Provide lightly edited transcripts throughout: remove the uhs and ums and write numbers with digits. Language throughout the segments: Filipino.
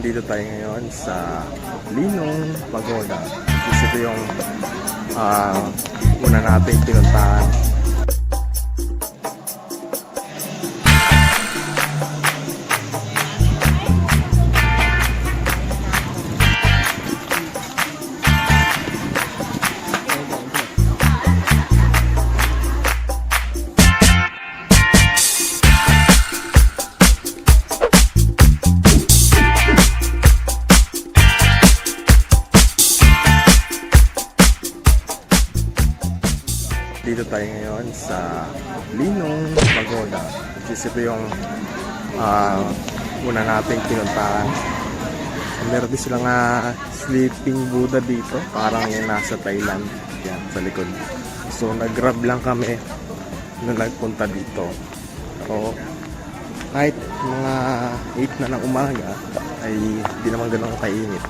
andito tayo ngayon sa Linong Pagoda. Kasi ito yung una nating pinuntahan. Dito tayo ngayon sa Linong Pagoda. Kasi ito yung una nating pinuntahan. Meron din silang sleeping Buddha dito. Parang yung nasa Thailand. Yan, sa likod. So nag-grab lang kami nung nagpunta dito. So kahit mga 8 na ng umaga ay di naman ganun kainit.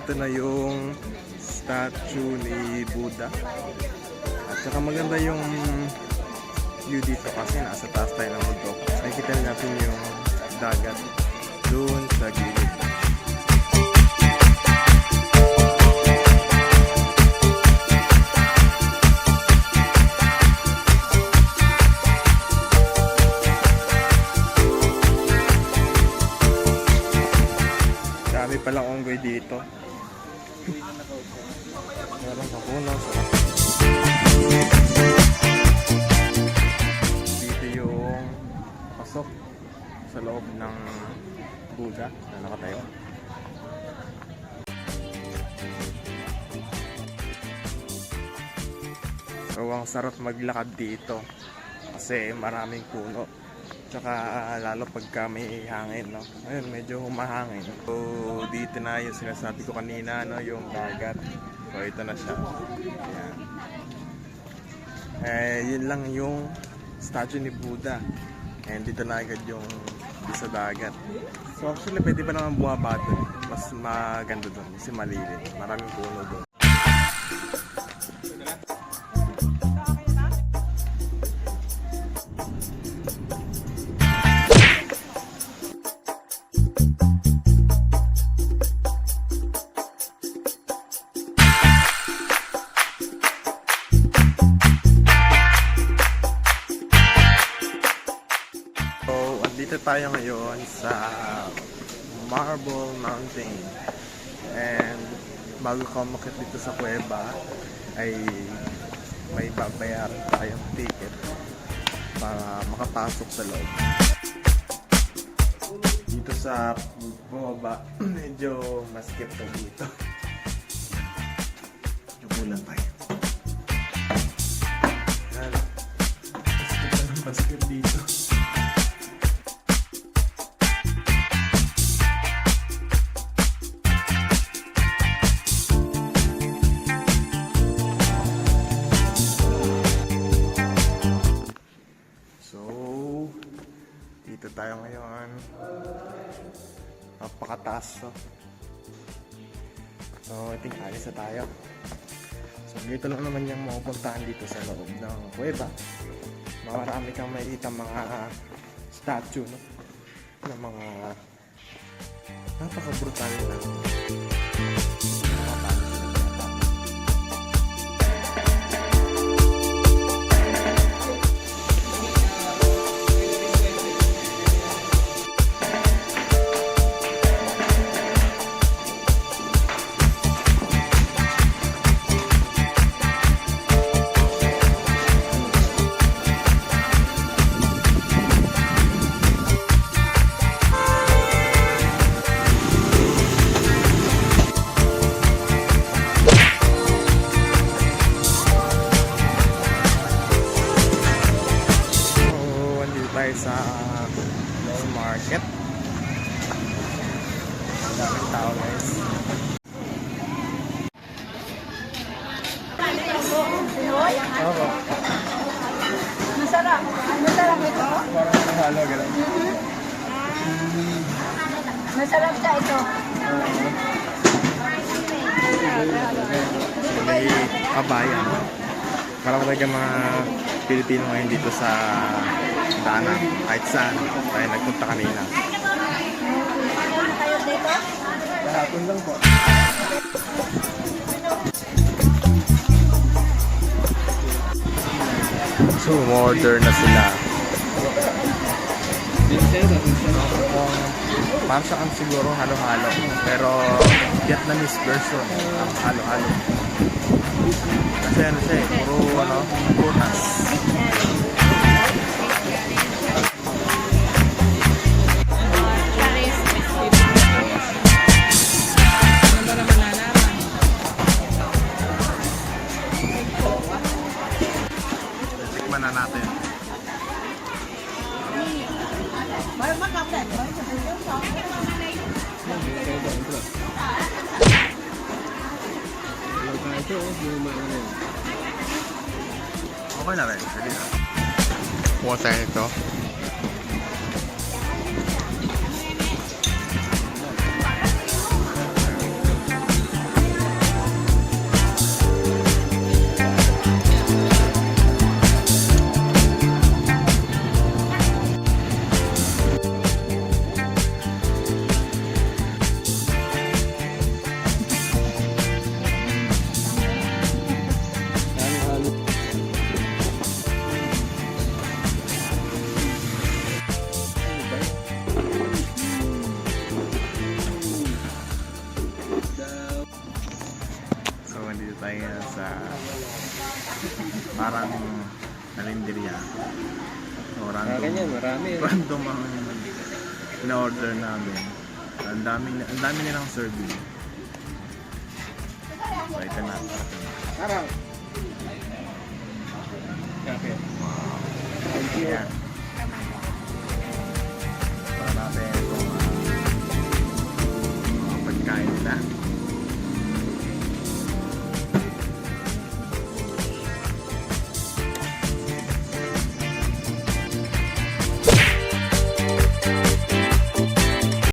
Ito na yung statue ni Buddha. At saka maganda yung view dito kasi nasa taas tayo ng mundo. Nakikita natin yung dagat doon sa gilid. Dami palang onggoy dito. Meron pa puno. Dito yung pasok sa loob ng Buddha na nakatayo. So ang sarap maglakad dito kasi maraming puno. Tsaka lalo pagka may hangin, no? Ayun, medyo humahangin. So dito na yung sinasabi ko kanina, no? Yung dagat. So ito na siya. Ayan. Yun lang yung statue ni Buddha. And dito na agad yung sa dagat. So actually pwede pa naman bumaba doon. Mas maganda doon kasi malilim. Maraming puno doon. Dito tayo ngayon sa Marble Mountain. And bago ka umakyat dito sa kuweba ay may babayaran tayong ticket para makapasok sa loob. Dito sa bumaba medyo maskip na dito. Yung lang tayo. Yan. Maskip dito. Dito tayo ngayon. Napakataas to. So I think alis na tayo. So dito lang naman yung mapupuntahan dito sa loob ng kuweba. Marami kang makikita mga statue, no? Ng mga napaka-brutal na sa market. Daming tao guys. halo-halo, gano'n. Masarap siya ito. May kabayan. Marami talaga mga Pilipino ngayon dito sa daanan. Kahit saan tayo nagpunta kanina. Kayo dito? Kahapon lang po. So, order na sila. Parang siya ang siguro halo-halo. Pero Vietnamese version ang halo-halo. Kasi ano siya eh, puro prutas. Tikman na natin. Okay na rin. Sige na. Kuha tayo nito. Halo-halo. So, nandito tayo sa parang kalenderya. So, Ganyan, marami. random ang in-order namin. Ang dami nilang serving. So, ito na. Parang. Okay. Ayan.